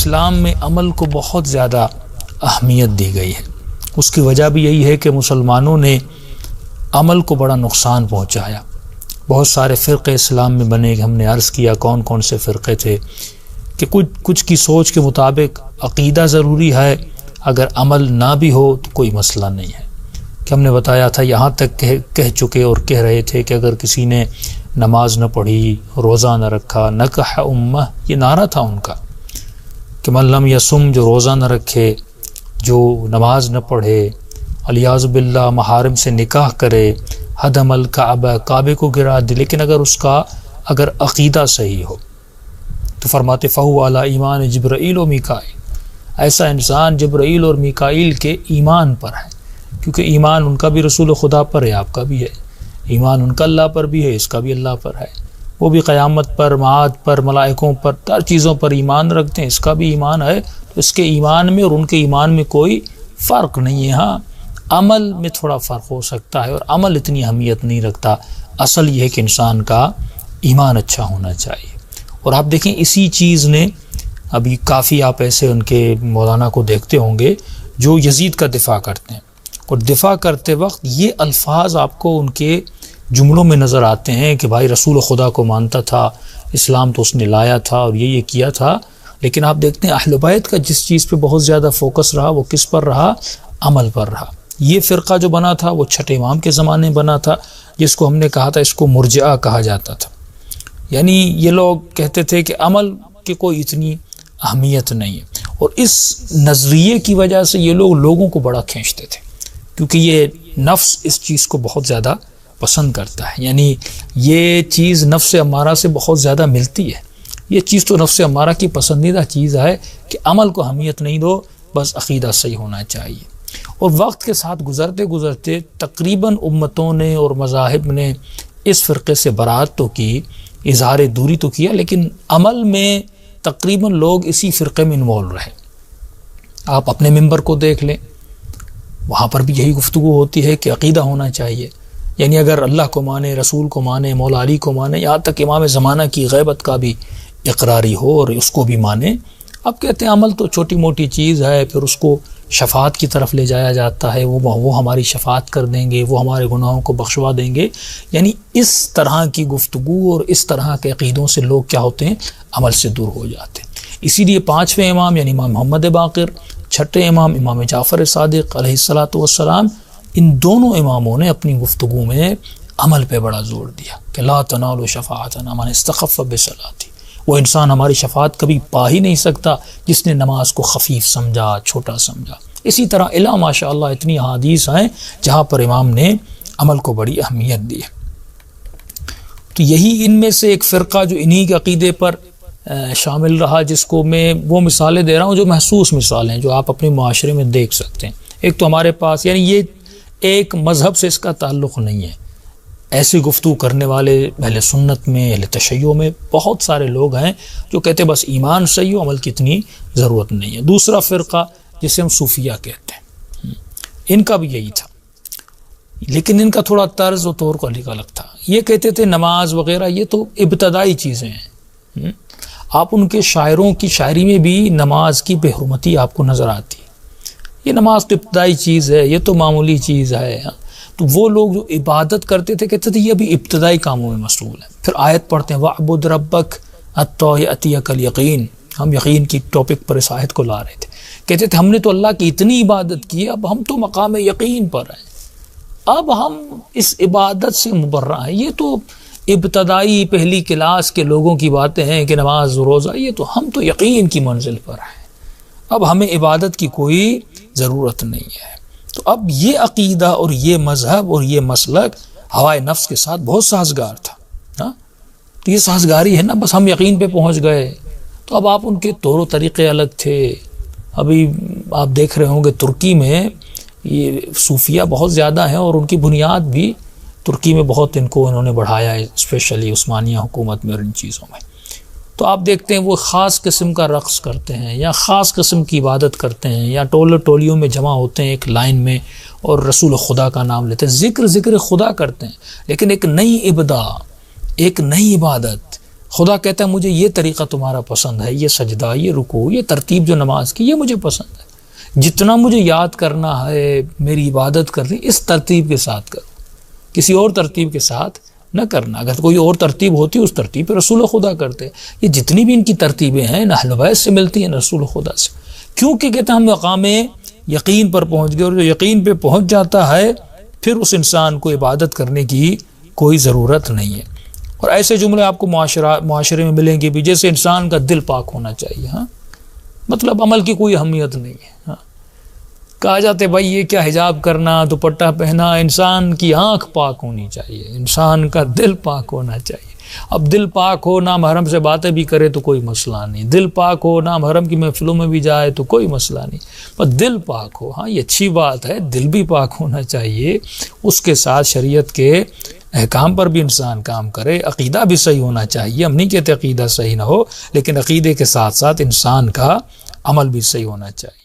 اسلام میں عمل کو بہت زیادہ اہمیت دی گئی ہے۔ اس کی وجہ بھی یہی ہے کہ مسلمانوں نے عمل کو بڑا نقصان پہنچایا۔ بہت سارے فرقے اسلام میں بنے، ہم نے عرض کیا کون کون سے فرقے تھے، کہ کچھ کی سوچ کے مطابق عقیدہ ضروری ہے، اگر عمل نہ بھی ہو تو کوئی مسئلہ نہیں ہے۔ کہ ہم نے بتایا تھا، یہاں تک کہہ چکے اور کہہ رہے تھے کہ اگر کسی نے نماز نہ پڑھی، روزہ نہ رکھا، نکح امہ، یہ نعرہ تھا ان کا کہ من لم یصم، جو روزہ نہ رکھے، جو نماز نہ پڑھے، الیاذ باللہ محارم سے نکاح کرے، ہدم الکعبہ، کعبے کو گرا دے، لیکن اگر عقیدہ صحیح ہو تو فرماتے فہو علی ایمان جبرائیل و میکائیل، ایسا انسان جبرائیل اور میکائیل کے ایمان پر ہے، کیونکہ ایمان ان کا بھی رسول خدا پر ہے، آپ کا بھی ہے، ایمان ان کا اللہ پر بھی ہے، اس کا بھی اللہ پر ہے، وہ بھی قیامت پر، معاد پر، ملائکوں پر، ہر چیزوں پر ایمان رکھتے ہیں، اس کا بھی ایمان ہے، تو اس کے ایمان میں اور ان کے ایمان میں کوئی فرق نہیں ہے۔ ہاں عمل میں تھوڑا فرق ہو سکتا ہے، اور عمل اتنی اہمیت نہیں رکھتا، اصل یہ ہے کہ انسان کا ایمان اچھا ہونا چاہیے۔ اور آپ دیکھیں اسی چیز نے ابھی کافی، آپ ایسے ان کے مولانا کو دیکھتے ہوں گے جو یزید کا دفاع کرتے ہیں، اور دفاع کرتے وقت یہ الفاظ آپ کو ان کے جملوں میں نظر آتے ہیں کہ بھائی رسول خدا کو مانتا تھا، اسلام تو اس نے لایا تھا اور یہ کیا تھا، لیکن آپ دیکھتے ہیں اہل بیت کا جس چیز پہ بہت زیادہ فوکس رہا وہ کس پر رہا؟ عمل پر رہا۔ یہ فرقہ جو بنا تھا وہ چھٹے امام کے زمانے میں بنا تھا، جس کو ہم نے کہا تھا اس کو مرجئہ کہا جاتا تھا، یعنی یہ لوگ کہتے تھے کہ عمل کی کوئی اتنی اہمیت نہیں ہے، اور اس نظریے کی وجہ سے یہ لوگوں کو بڑا کھینچتے تھے، کیونکہ یہ نفس اس چیز کو بہت زیادہ پسند کرتا ہے، یعنی یہ چیز نفس امارہ سے بہت زیادہ ملتی ہے، یہ چیز تو نفس امارہ کی پسندیدہ چیز ہے کہ عمل کو اہمیت نہیں دو، بس عقیدہ صحیح ہونا چاہیے۔ اور وقت کے ساتھ گزرتے گزرتے تقریباً امتوں نے اور مذاہب نے اس فرقے سے برات تو کی، اظہار دوری تو کیا، لیکن عمل میں تقریباً لوگ اسی فرقے میں انوالو رہے۔ آپ اپنے ممبر کو دیکھ لیں، وہاں پر بھی یہی گفتگو ہوتی ہے کہ عقیدہ ہونا چاہیے، یعنی اگر اللہ کو مانے، رسول کو مانے، مولا علی کو مانے، یہاں تک امام زمانہ کی غیبت کا بھی اقراری ہو اور اس کو بھی مانے۔ اب کہتے ہیں عمل تو چھوٹی موٹی چیز ہے، پھر اس کو شفاعت کی طرف لے جایا جاتا ہے، وہ ہماری شفاعت کر دیں گے، وہ ہمارے گناہوں کو بخشوا دیں گے، یعنی اس طرح کی گفتگو اور اس طرح کے عقیدوں سے لوگ کیا ہوتے ہیں؟ عمل سے دور ہو جاتے ہیں۔ اسی لیے پانچویں امام یعنی امام محمد باقر، چھٹے امام امام جعفر صادق علیہ الصلاۃ والسلام، ان دونوں اماموں نے اپنی گفتگو میں عمل پہ بڑا زور دیا کہ لا تنالوا شفاعتنا من استخف بصلاتی، وہ انسان ہماری شفاعت کبھی پا ہی نہیں سکتا جس نے نماز کو خفیف سمجھا، چھوٹا سمجھا۔ اسی طرح الا ماشاء اللہ اتنی احادیث ہیں جہاں پر امام نے عمل کو بڑی اہمیت دی ہے۔ تو یہی ان میں سے ایک فرقہ جو انہی کے عقیدے پر شامل رہا، جس کو میں وہ مثالیں دے رہا ہوں جو محسوس مثالیں ہیں، جو آپ اپنے معاشرے میں دیکھ سکتے ہیں۔ ایک تو ہمارے پاس، یعنی یہ ایک مذہب سے اس کا تعلق نہیں ہے، ایسی گفتگو کرنے والے اہل سنت میں، اہل تشیع میں بہت سارے لوگ ہیں جو کہتے ہیں بس ایمان صحیح ہو، عمل کی اتنی ضرورت نہیں ہے۔ دوسرا فرقہ جسے ہم صوفیہ کہتے ہیں، ان کا بھی یہی تھا، لیکن ان کا تھوڑا طرز و طور کو الگ تھا۔ یہ کہتے تھے نماز وغیرہ یہ تو ابتدائی چیزیں ہیں، آپ ان کے شاعروں کی شاعری میں بھی نماز کی بے حرمتی آپ کو نظر آتی ہے، یہ نماز تو ابتدائی چیز ہے، یہ تو معمولی چیز ہے۔ تو وہ لوگ جو عبادت کرتے تھے کہتے تھے یہ بھی ابتدائی کاموں میں مشغول ہیں۔ پھر آیت پڑھتے ہیں وَاعْبُدْ رَبَّكَ حَتَّىٰ يَأْتِيَكَ الْيَقِينُ، ہم یقین کی ٹاپک پر اس آیت کو لا رہے تھے، کہتے تھے ہم نے تو اللہ کی اتنی عبادت کی، اب ہم تو مقام یقین پر ہیں، اب ہم اس عبادت سے مبرہ ہیں، یہ تو ابتدائی پہلی کلاس کے لوگوں کی باتیں ہیں کہ نماز روزہ، یہ تو ہم تو یقین کی منزل پر ہیں، اب ہمیں عبادت کی کوئی ضرورت نہیں ہے۔ تو اب یہ عقیدہ اور یہ مذہب اور یہ مسلک ہوائے نفس کے ساتھ بہت سازگار تھا، تو یہ سازگاری ہے نا، بس ہم یقین پہ پہنچ گئے۔ تو اب آپ ان کے طور و طریقے الگ تھے۔ ابھی آپ دیکھ رہے ہوں گے ترکی میں یہ صوفیہ بہت زیادہ ہیں، اور ان کی بنیاد بھی ترکی میں بہت انہوں نے بڑھایا ہے، اسپیشلی عثمانیہ حکومت میں اور ان چیزوں میں۔ تو آپ دیکھتے ہیں وہ خاص قسم کا رقص کرتے ہیں یا خاص قسم کی عبادت کرتے ہیں، یا ٹولیوں میں جمع ہوتے ہیں ایک لائن میں اور رسول خدا کا نام لیتے ہیں، ذکر خدا کرتے ہیں، لیکن ایک نئی ابدا، ایک نئی عبادت خدا کہتا ہے مجھے یہ طریقہ تمہارا پسند ہے، یہ سجدہ، یہ رکوع، یہ ترتیب جو نماز کی، یہ مجھے پسند ہے، جتنا مجھے یاد کرنا ہے میری عبادت کرنی اس ترتیب کے ساتھ کرو، کسی اور ترتیب کے ساتھ نہ کرنا۔ اگر کوئی اور ترتیب ہوتی اس ترتیب پہ رسول خدا کرتے۔ یہ جتنی بھی ان کی ترتیبیں ہیں اہل بیت سے ملتی ہیں رسول خدا سے، کیونکہ کہتے ہیں ہم مقام یقین پر پہنچ گئے، اور جو یقین پہ پہنچ جاتا ہے پھر اس انسان کو عبادت کرنے کی کوئی ضرورت نہیں ہے۔ اور ایسے جملے آپ کو معاشرے میں ملیں گے بھی، جیسے انسان کا دل پاک ہونا چاہیے، ہاں مطلب عمل کی کوئی اہمیت نہیں ہے۔ ہاں کہا جاتے بھائی یہ کیا حجاب کرنا، دوپٹہ پہنا، انسان کی آنکھ پاک ہونی چاہیے، انسان کا دل پاک ہونا چاہیے۔ اب دل پاک ہو، نامحرم سے باتیں بھی کرے تو کوئی مسئلہ نہیں، دل پاک ہو، نامحرم کی محفلوں میں بھی جائے تو کوئی مسئلہ نہیں، بس دل پاک ہو۔ ہاں یہ اچھی بات ہے، دل بھی پاک ہونا چاہیے، اس کے ساتھ شریعت کے احکام پر بھی انسان کام کرے، عقیدہ بھی صحیح ہونا چاہیے۔ ہم نہیں کہتے عقیدہ صحیح نہ ہو، لیکن عقیدے کے ساتھ ساتھ انسان کا عمل بھی صحیح ہونا چاہیے۔